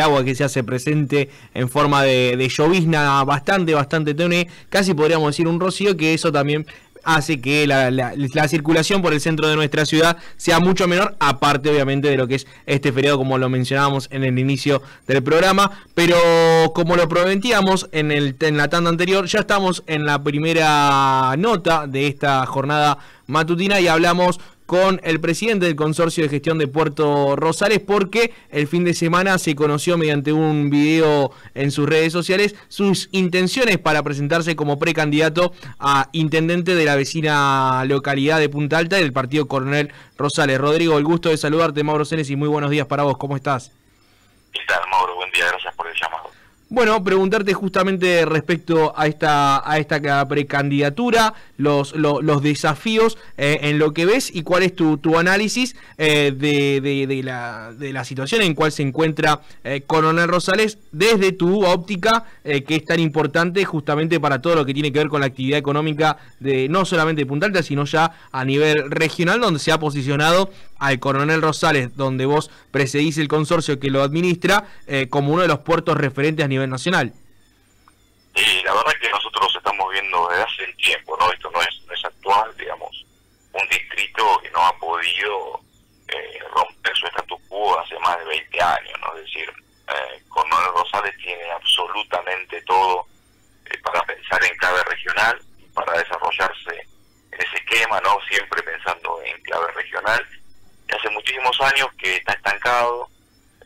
agua que se hace presente en forma de llovizna bastante tenue, casi podríamos decir un rocío, que eso también hace que la circulación por el centro de nuestra ciudad sea mucho menor, aparte obviamente de lo que es este feriado, como lo mencionábamos en el inicio del programa. Pero como lo prometíamos en la tanda anterior, ya estamos en la primera nota de esta jornada matutina y hablamos con el presidente del Consorcio de Gestión de Puerto Rosales, porque el fin de semana se conoció mediante un video en sus redes sociales sus intenciones para presentarse como precandidato a intendente de la vecina localidad de Punta Alta del partido Coronel Rosales. Rodrigo, el gusto de saludarte, Mauro Cenes, y muy buenos días para vos, ¿cómo estás? ¿Qué tal, Mauro? Buen día, gracias por el llamado. Bueno, preguntarte justamente respecto a esta precandidatura, los desafíos en lo que ves y cuál es tu análisis de la situación en cual se encuentra Coronel Rosales desde tu óptica, que es tan importante justamente para todo lo que tiene que ver con la actividad económica de no solamente de Punta Alta, sino ya a nivel regional, donde se ha posicionado al Coronel Rosales, donde vos precedís el consorcio que lo administra, como uno de los puertos referentes a nivel nacional. Y la verdad que nosotros estamos viendo desde hace tiempo, ¿no? Esto no es actual, digamos, un distrito que no ha podido romper su status quo hace más de 20 años, ¿no? Es decir, Coronel Rosales tiene absolutamente todo para pensar en clave regional, para desarrollarse en ese esquema, ¿no? Siempre pensando en clave regional. Y hace muchísimos años que está estancado,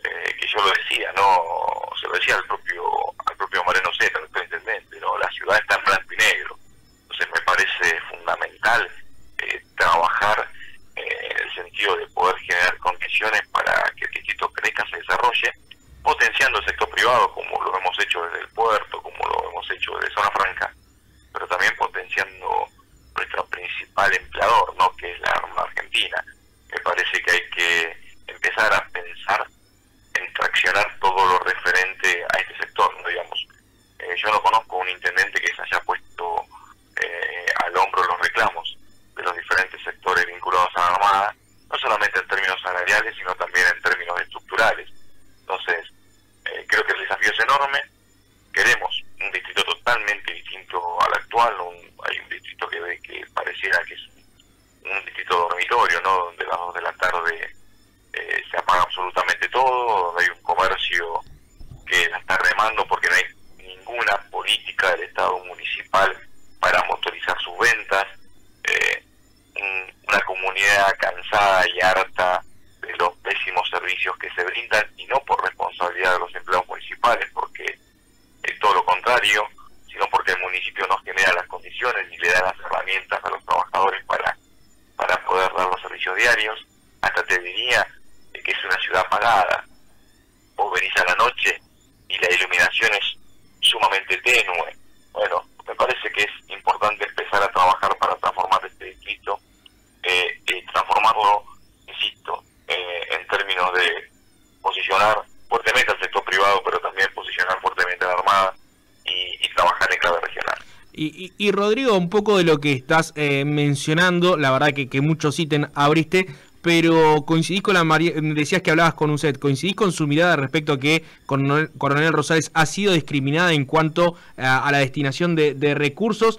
que yo lo decía, no se lo decía al propio Moreno Zeta, el actual intendente, ¿no? La ciudad está en blanco y negro. Entonces me parece fundamental trabajar en el sentido de poder generar condiciones para que el distrito crezca, se desarrolle, potenciando el sector privado, como lo hemos hecho desde el puerto, como lo hemos hecho desde Zona Franca, pero también potenciando nuestro principal empleador, ¿no? Que es la Argentina. Me parece que hay que empezar a pensar en traccionar todo lo referente a este sector, ¿no? Digamos, yo no conozco un intendente que se haya puesto al hombro los reclamos de los diferentes sectores vinculados a la Armada, no solamente en términos salariales, sino también en términos estructurales. Entonces, creo que el desafío es enorme. Queremos un distrito totalmente distinto al actual, hay un distrito que pareciera que es un distrito dormitorio, ¿no? Donde a las 2 de la tarde se apaga absolutamente todo, donde hay un comercio que la está remando porque no hay ninguna política del Estado municipal para motorizar sus ventas, una comunidad cansada y harta de los pésimos servicios que se brindan, y no por responsabilidad de los empleados municipales, porque es todo lo contrario, sino porque el municipio no genera las condiciones ni le da las herramientas a los trabajadores para poder dar los servicios diarios. Hasta te diría que es una ciudad apagada. Vos venís a la noche y la iluminación es sumamente tenue. Bueno, me parece que es importante empezar a trabajar para transformar este distrito, y transformarlo, insisto, en términos de posicionar fuertemente al sector privado, pero también posicionar fuertemente a la Armada y trabajar en clave regional. Y Rodrigo, un poco de lo que estás mencionando, la verdad que muchos ítems abriste, pero coincidís con decías que hablabas con UCET, coincidís con su mirada respecto a que Coronel Rosales ha sido discriminada en cuanto a la destinación de recursos,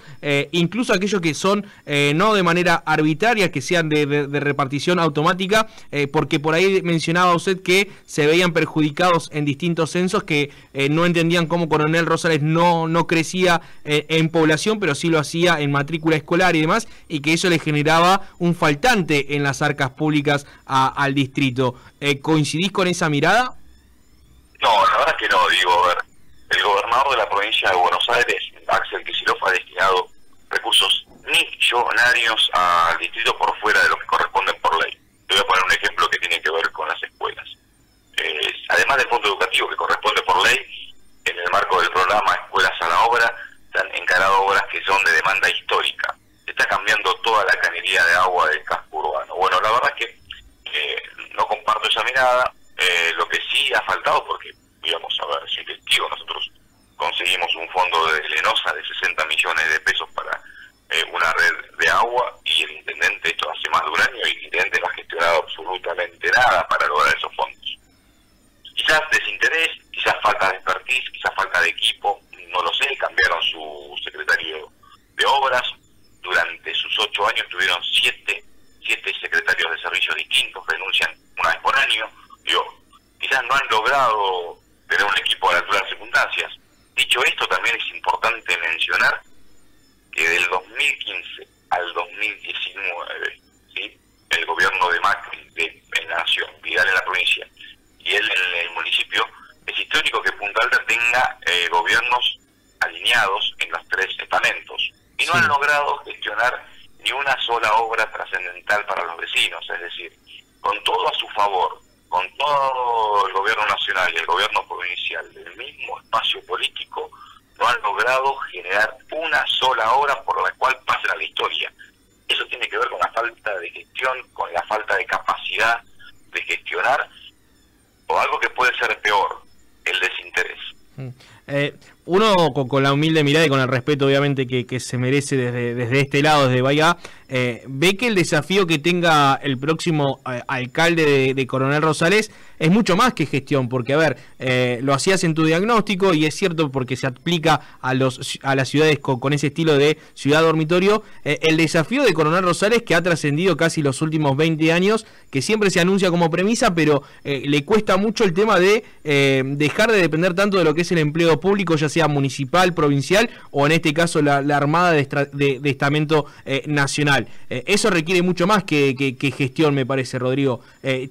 incluso aquellos que son no de manera arbitraria, que sean de repartición automática, porque por ahí mencionaba UCET que se veían perjudicados en distintos censos, que no entendían cómo Coronel Rosales no crecía en población, pero sí lo hacía en matrícula escolar y demás, y que eso le generaba un faltante en las arcas públicas al distrito. ¿Coincidís con esa mirada? No, la verdad que no. Digo, a ver, el gobernador de la provincia de Buenos Aires, Axel Kicillof, ha destinado recursos millonarios al distrito por fuera de lo que corresponden por ley. Te voy a poner un ejemplo que tiene que ver con las escuelas. Además del fondo educativo que corresponde por ley, en el marco del programa Escuelas a la Obra, se han encarado obras que son de demanda histórica. Se está cambiando toda la cañería de agua del casco urbano. Bueno, la verdad es que no comparto esa mirada. Lo que sí ha faltado, porque, digamos, a ver, si testigo, nosotros conseguimos un fondo de Lenosa de 60 millones de pesos para una red de agua, y el intendente, esto hace más de un año, y el intendente no ha gestionado absolutamente nada para lograr esos fondos. Quizás desinterés, logrado tener un equipo a la altura de las circunstancias. Dicho esto, también es importante mencionar que del 2015 al 2019, ¿sí?, el gobierno de Macri en la nación, Vidal en la provincia y él en el municipio, es histórico que Punta Alta tenga gobiernos alineados en los tres estamentos y no han logrado gestionar ni una sola obra trascendental para los vecinos. Es decir, con todo a su favor, con todo el gobierno nacional y el gobierno provincial del mismo espacio político, no han logrado generar una sola obra por la cual pase a la historia. Eso tiene que ver con la falta de gestión, con la falta de capacidad de gestionar, o algo que puede ser peor, el desinterés. Uno con la humilde mirada y con el respeto obviamente que se merece desde este lado, desde Bahía, ve que el desafío que tenga el próximo alcalde de Coronel Rosales es mucho más que gestión, porque a ver, lo hacías en tu diagnóstico y es cierto porque se aplica a las ciudades con ese estilo de ciudad dormitorio. El desafío de Coronel Rosales, que ha trascendido casi los últimos 20 años, que siempre se anuncia como premisa, pero le cuesta mucho el tema de dejar de depender tanto de lo que es el empleo público, ya sea municipal, provincial o en este caso la Armada de estamento nacional. Eso requiere mucho más que gestión, me parece, Rodrigo.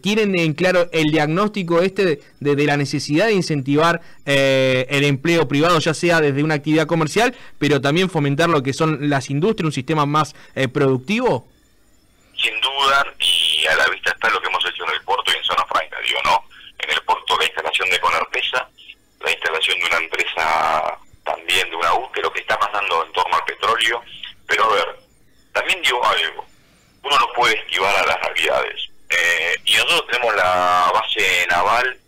¿Tienen en claro el diagnóstico de la necesidad de incentivar el empleo privado, ya sea desde una actividad comercial, pero también fomentar lo que son las industrias, un sistema más productivo? Sin duda, y a la vista está lo que hemos hecho en el puerto y en Zona Franca, digo, ¿no? En el puerto la instalación de Conerpesa, la instalación de una empresa también de una UTE, lo que está pasando en torno al petróleo. Pero a ver, también digo algo, uno no puede esquivar a las realidades, y nosotros tenemos la base naval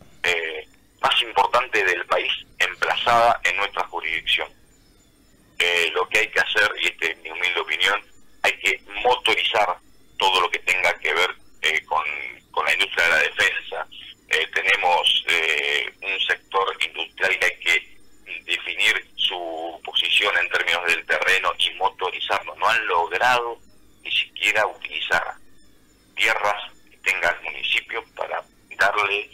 más importante del país emplazada en nuestra jurisdicción. Lo que hay que hacer, y esta es mi humilde opinión, hay que motorizar todo lo que tenga que ver con la industria de la defensa. Tenemos un sector industrial que hay que definir su posición en términos del terreno y motorizarlo. No han logrado ni siquiera utilizar tierras que tenga el municipio para darle,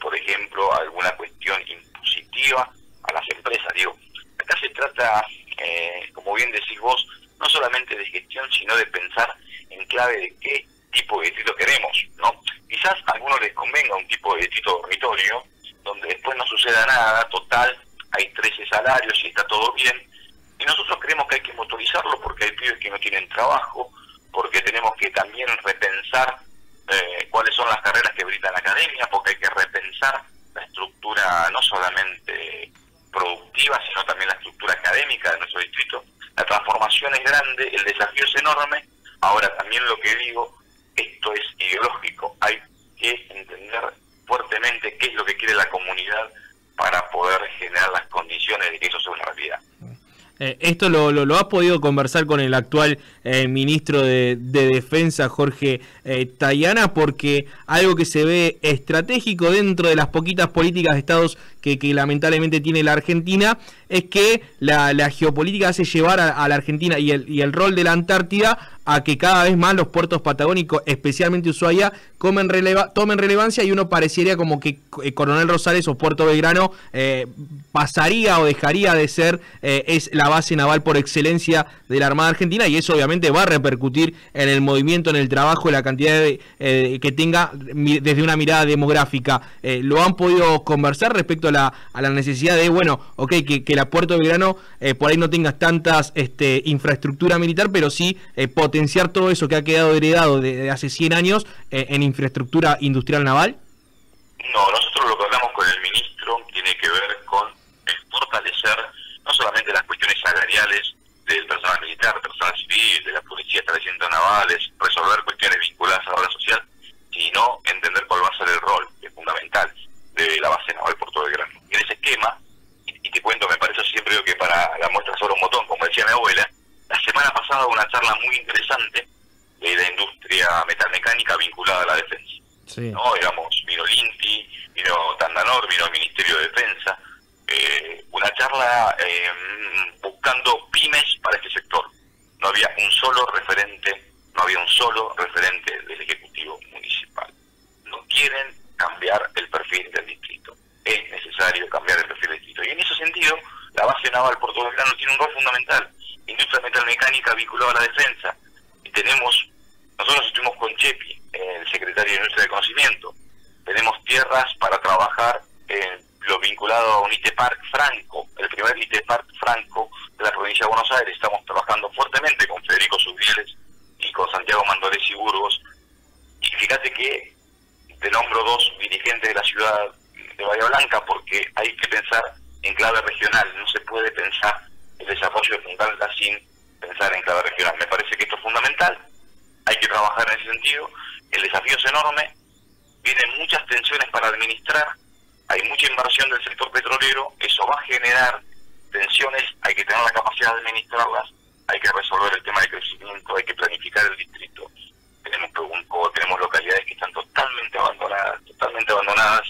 por ejemplo, alguna cuestión impositiva a las empresas. Digo, acá se trata, como bien decís vos, no solamente de gestión, sino de pensar en clave de qué tipo de distrito queremos, ¿no? Quizás a algunos les convenga un tipo de distrito dormitorio, donde después no suceda nada, total, hay 13 salarios y está todo bien, y nosotros creemos que hay que motorizarlo porque hay pibes que no tienen trabajo, porque tenemos que también repensar cuáles son las carreras que brinda la academia, porque hay que repensar la estructura no solamente productiva, sino también la estructura académica de nuestro distrito. La transformación es grande, el desafío es enorme. Ahora también lo que digo, esto es ideológico, hay que entender fuertemente qué es lo que quiere la comunidad para poder generar las condiciones de que eso sea una realidad. Esto lo has podido conversar con el actual ministro de Defensa, Jorge Tayana, porque algo que se ve estratégico dentro de las poquitas políticas de estados que lamentablemente tiene la Argentina es que la geopolítica hace llevar a la Argentina y el rol de la Antártida a que cada vez más los puertos patagónicos, especialmente Ushuaia, tomen relevancia, y uno parecería como que Coronel Rosales o Puerto Belgrano pasaría o dejaría de ser es la base naval por excelencia de la Armada Argentina, y eso obviamente va a repercutir en el movimiento, en el trabajo, en la cantidad que tenga desde una mirada demográfica. ¿Lo han podido conversar respecto a la necesidad de, bueno, que la Puerto Belgrano por ahí no tengas tantas infraestructura militar, pero sí potenciar todo eso que ha quedado heredado de hace 100 años en infraestructura industrial naval? No, nosotros lo que hablamos con el ministro tiene que ver con fortalecer no solamente las cuestiones salariales del personal militar, del personal civil, de la policía, establecimientos navales, resolver cuestiones vinculadas a la obra social, sino entender cuál va a ser el rol, que es fundamental, de la base naval Puerto Belgrano. Y en ese esquema, y te cuento, me parece siempre que para la muestra sobre un botón, como decía mi abuela, la semana pasada hubo una charla muy interesante de la industria metalmecánica vinculada a la defensa. Sí. ¿No? Digamos, vino Linti, vino Tandanor, vino el Ministerio de Defensa, una charla buscando pymes para este sector. No había un solo referente del Ejecutivo Municipal. No quieren cambiar el perfil del distrito. naval, Puerto Belgrano tiene un rol fundamental. Industria metalmecánica vinculada a la defensa. Y nosotros estuvimos con Chepi, el secretario de Industria de Conocimiento. Tenemos tierras para trabajar en lo vinculado a un IT-Park franco, el primer IT-Park franco de la provincia de Buenos Aires. Estamos trabajando fuertemente con Federico Subieles y con Santiago Mandolesi Burgos. Y fíjate que te nombro dos dirigentes de la ciudad de Bahía Blanca porque hay que pensar en clave regional. No se puede pensar el desarrollo de Punta Alta sin pensar en clave regional. Me parece que esto es fundamental. Hay que trabajar en ese sentido. El desafío es enorme. Vienen muchas tensiones para administrar. Hay mucha inversión del sector petrolero. Eso va a generar tensiones. Hay que tener la capacidad de administrarlas. Hay que resolver el tema de crecimiento. Hay que planificar el distrito. Tenemos localidades que están totalmente abandonadas,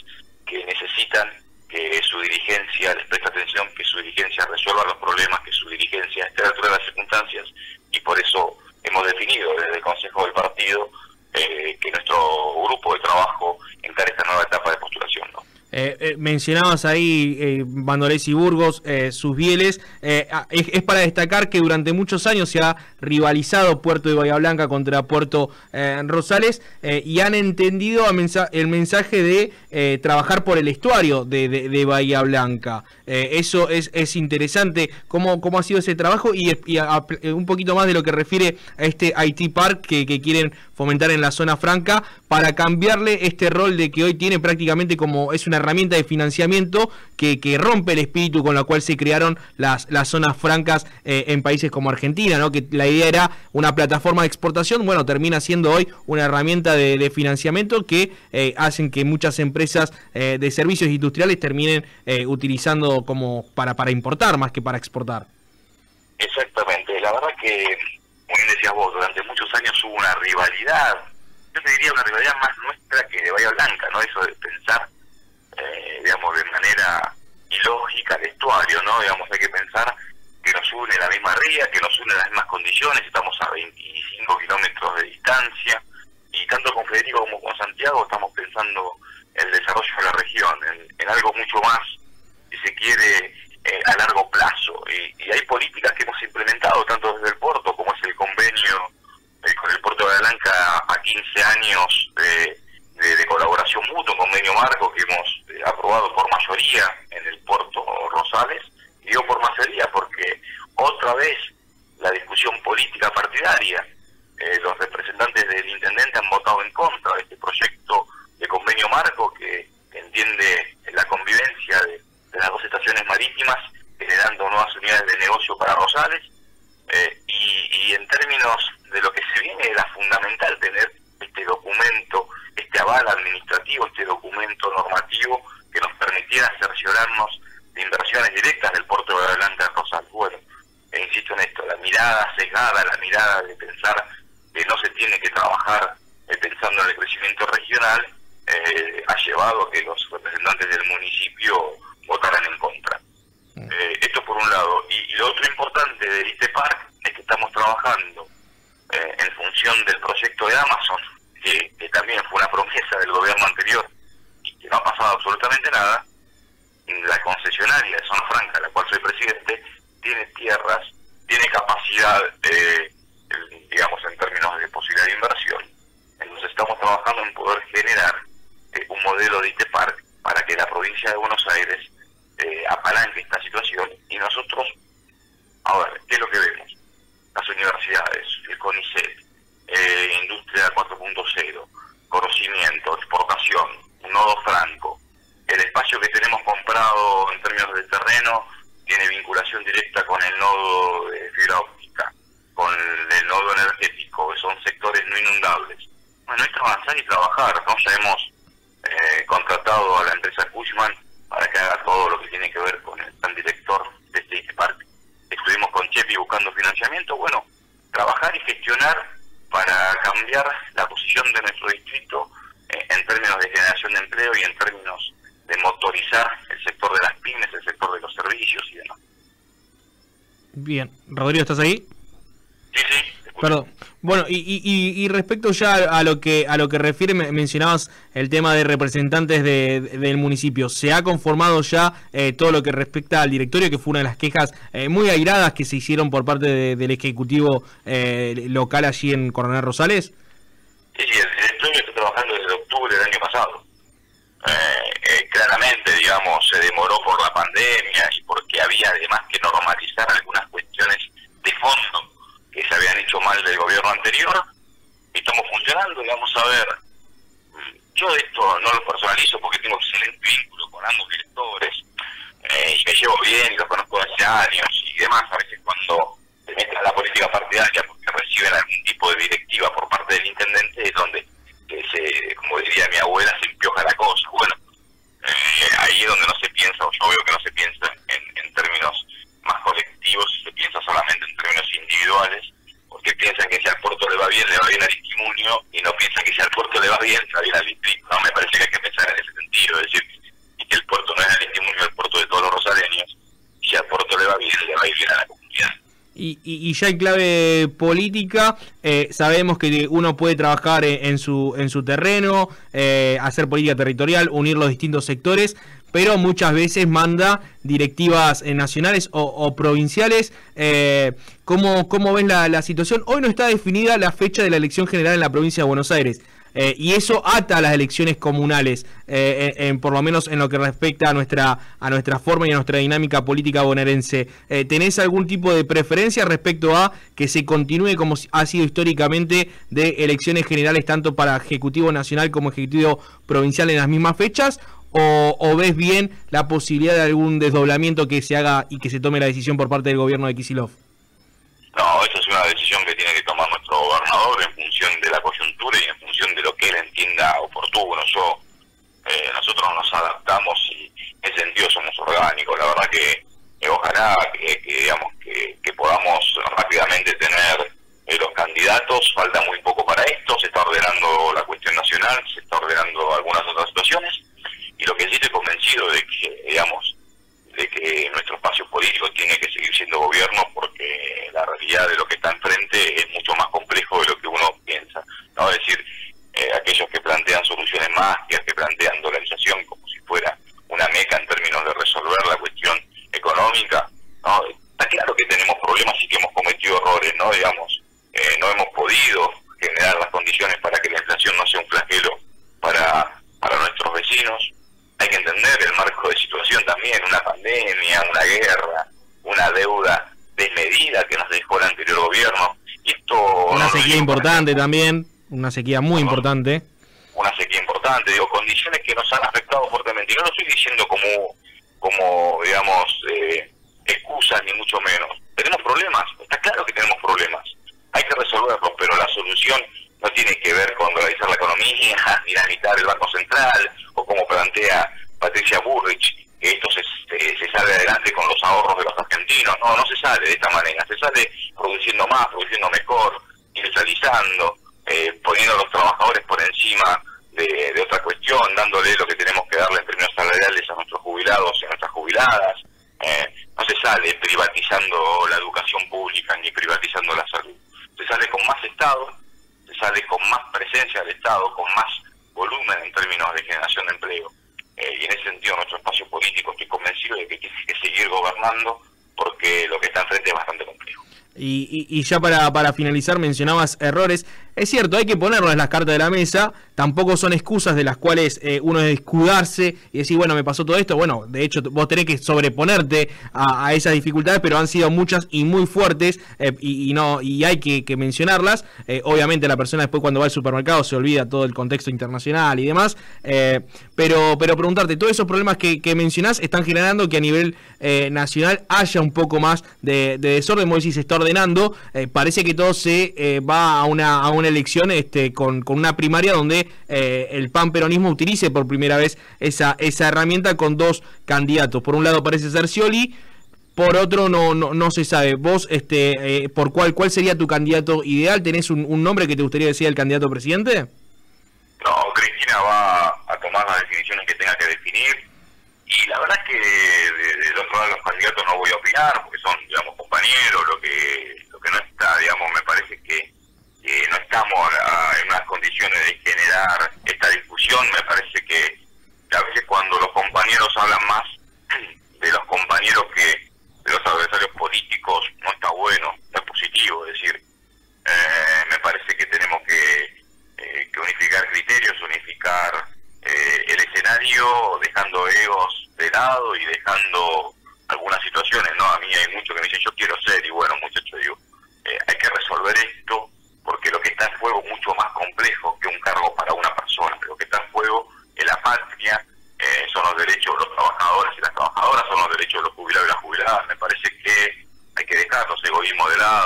que necesitan que su dirigencia les preste atención, que su dirigencia resuelva los problemas, que su dirigencia esté a la altura de las circunstancias, y por eso hemos definido desde el Consejo del Partido que nuestro grupo de trabajo encare esta nueva etapa de postulación, ¿no? Mencionabas ahí Mandolesi Burgos, Susbieles. Es para destacar que durante muchos años se ha rivalizado Puerto de Bahía Blanca contra Puerto Rosales, y han entendido el mensaje de trabajar por el estuario de Bahía Blanca. Eso es interesante. ¿Cómo ha sido ese trabajo? Y un poquito más de lo que refiere a este IT Park que quieren fomentar en la zona franca, para cambiarle este rol de que hoy tiene prácticamente como es una herramienta de financiamiento que rompe el espíritu con la cual se crearon las zonas francas en países como Argentina, ¿no? Que la idea era una plataforma de exportación. Bueno, termina siendo hoy una herramienta de financiamiento que hacen que muchas empresas de servicios industriales terminen utilizando como para importar más que para exportar. Exactamente, la verdad que, como bien decías vos, durante muchos años hubo una rivalidad, yo te diría una rivalidad más nuestra que de Bahía Blanca, ¿no? Eso de pensar, digamos, de manera ilógica el estuario, ¿no? Digamos, hay que pensar que nos une la misma ría, que nos une las mismas condiciones, estamos a 25 kilómetros de distancia, y tanto con Federico como con Santiago estamos pensando en el desarrollo de la región, en algo mucho más, si se quiere, a largo plazo. Y hay políticas que hemos implementado, tanto desde el puerto, como es el convenio con el Puerto de Bahía Blanca a 15 años de colaboración mutua, un convenio marco que hemos aprobado por mayoría en el Puerto Rosales. Y digo por mayoría porque otra vez la discusión política partidaria, los representantes del intendente han votado en contra de este proyecto de convenio marco que entiende la convivencia de las dos estaciones marítimas, generando nuevas unidades de negocio para Rosales, y en términos de lo que se viene era fundamental tener este documento, este aval administrativo, este documento normativo que nos permitiera cerciorarnos de inversiones directas del puerto de Bahía Blanca en Rosales. Bueno, insisto en esto, la mirada sesgada, la mirada de pensar que no se tiene que trabajar pensando en el crecimiento regional, ha llevado a que los representantes del municipio votaran en contra. Esto por un lado. Y lo otro importante del IT-Park es que estamos trabajando en función del proyecto de Amazon, que también fue una promesa del gobierno anterior y que no ha pasado absolutamente nada. La concesionaria de Zona Franca, la cual soy presidente, tiene tierras, tiene capacidad, digamos, en términos de posibilidad de inversión. Entonces estamos trabajando en poder generar un modelo de IT-Park para que la provincia de Buenos Aires apalanque esta situación. Y nosotros, a ver, ¿qué es lo que vemos? Las universidades, el CONICET, Industria 4.0, conocimiento, exportación, un nodo franco. El espacio que tenemos comprado en términos de terreno tiene vinculación directa con el nodo de fibra óptica, con el nodo energético, que son sectores no inundables. Bueno, hay que avanzar y trabajar, ¿no? Ya hemos contratado a la empresa Cushman para que haga todo lo que tiene que ver con el plan director de este IT-Park. Estuvimos con Chepi buscando financiamiento. Bueno, trabajar y gestionar para cambiar la posición de nuestro distrito en términos de generación de empleo y en términos de motorizar el sector de las pymes, el sector de los servicios y demás. Bien, Rodrigo, ¿estás ahí? Sí, sí. Perdón. Bueno, y respecto ya a lo que refiere, mencionabas el tema de representantes del municipio. ¿Se ha conformado ya todo lo que respecta al directorio, que fue una de las quejas muy airadas que se hicieron por parte del Ejecutivo local allí en Coronel Rosales? Sí, el directorio está trabajando desde octubre del año pasado. Claramente, digamos, se demoró por la pandemia y porque había además que normalizar algunas cuestiones de fondo que se habían hecho mal del gobierno anterior. Estamos funcionando, y vamos a ver. Yo esto no lo personalizo porque tengo excelente vínculo con ambos directores y me llevo bien y los conozco hace años y demás. A veces cuando se meten a la política partidaria porque reciben algún tipo de directiva por parte del intendente es donde como diría mi abuela, se empioja la cosa. Bueno, ahí es donde no se piensa, o yo veo que no se piensa en términos más colectivos, se piensa solamente en términos individuales, porque piensan que si al puerto le va bien al Estimunio, y no piensan que si al puerto le va bien al distrito. No, me parece que hay que pensar en ese sentido, es decir, que el puerto no es el Estimunio, es el puerto de todos los rosaleños, y si al puerto le va bien a la comunidad. Y ya en clave política, sabemos que uno puede trabajar en su terreno, hacer política territorial, unir los distintos sectores, pero muchas veces manda directivas nacionales o provinciales. ¿Cómo ven la situación? Hoy no está definida la fecha de la elección general en la provincia de Buenos Aires. Y eso ata a las elecciones comunales, por lo menos en lo que respecta a nuestra forma y a nuestra dinámica política bonaerense. ¿Tenés algún tipo de preferencia respecto a que se continúe como ha sido históricamente de elecciones generales tanto para Ejecutivo Nacional como Ejecutivo Provincial en las mismas fechas? ¿O ves bien la posibilidad de algún desdoblamiento que se haga y que se tome la decisión por parte del gobierno de Kicillof? No, esa es una decisión que tiene que tomar nuestro gobernador en función de la coyuntura y en función de lo que él entienda oportuno. Nosotros nos adaptamos y en ese sentido somos orgánicos. La verdad que ojalá que podamos rápidamente tener los candidatos. Falta muy poco para esto, se está ordenando la cuestión nacional, se está ordenando algunas otras situaciones, y lo que sí estoy convencido de que nuestro espacio político tiene que seguir siendo gobierno, porque la realidad de lo que está enfrente es mucho más complejo de lo que uno piensa, ¿no? Es decir, aquellos que plantean soluciones mágicas, que plantean dolarización como si fuera una meca en términos de resolver la cuestión económica, ¿no? Está claro que tenemos problemas y que hemos cometido errores, ¿no? No hemos podido generar las condiciones para que la inflación no sea un flagelo para nuestros vecinos. Hay que entender el marco de situación también, una pandemia, una guerra, una deuda desmedida que nos dejó el anterior gobierno. Y esto una sequía importante también, una sequía muy importante. Una sequía importante, condiciones que nos han afectado fuertemente. Y no lo estoy diciendo como digamos, excusas, ni mucho menos. Tenemos problemas, está claro que tenemos problemas. Hay que resolverlos, pero la solución no tiene que ver con dolarizar la economía, dinamitar el Banco Central, o como plantea Patricia Bullrich, que esto se sale adelante con los ahorros de los argentinos. No se sale de esta manera, se sale produciendo más, produciendo mejor, industrializando, poniendo a los trabajadores por encima de otra cuestión, dándole lo que tenemos que darle en términos salariales a nuestros jubilados y a nuestras jubiladas. No se sale privatizando la educación pública ni privatizando la salud. Se sale con más Estado, se sale con más presencia del Estado, con más volumen en términos de generación de empleo. Y en ese sentido nuestro espacio político, estoy convencido de que tiene que seguir gobernando, porque lo que está enfrente es bastante complejo. Y ya para finalizar, mencionabas errores. Es cierto, hay que ponerlos en las cartas de la mesa. Tampoco son excusas de las cuales uno debe escudarse y decir, bueno, me pasó todo esto. Bueno, de hecho, vos tenés que sobreponerte a esas dificultades, pero han sido muchas y muy fuertes, y hay que mencionarlas. Obviamente la persona después cuando va al supermercado se olvida todo el contexto internacional y demás. Pero preguntarte, todos esos problemas que mencionás están generando que a nivel nacional haya un poco más de desorden. Vos decís, se está ordenando. Parece que todo se va a una elección con una primaria donde el PAN peronismo utilice por primera vez esa herramienta con dos candidatos. Por un lado parece ser Scioli, por otro no se sabe. Vos, por ¿cuál sería tu candidato ideal? ¿Tenés un nombre que te gustaría decir el candidato presidente? No, Cristina va a tomar las definiciones que tenga que definir, y la verdad es que del otro lado de los candidatos no voy a opinar, porque son, digamos, compañeros. Lo que no está, digamos, me parece que discusión, me parece que a veces cuando los compañeros hablan más de los compañeros que de los adversarios políticos, no está bueno, no es positivo. Es decir, me parece que tenemos que unificar criterios, unificar el escenario, dejando egos de lado y dejando algunas situaciones, ¿no? A mí hay muchos que me dicen, yo quiero ser, y bueno, muchachos, digo, hay que resolver esto, porque lo que está en juego es mucho más complejo que un cargo para una persona. Lo que está en juego es la patria, son los derechos de los trabajadores y las trabajadoras, son los derechos de los jubilados y las jubiladas. Me parece que hay que dejar los egoísmos de lado,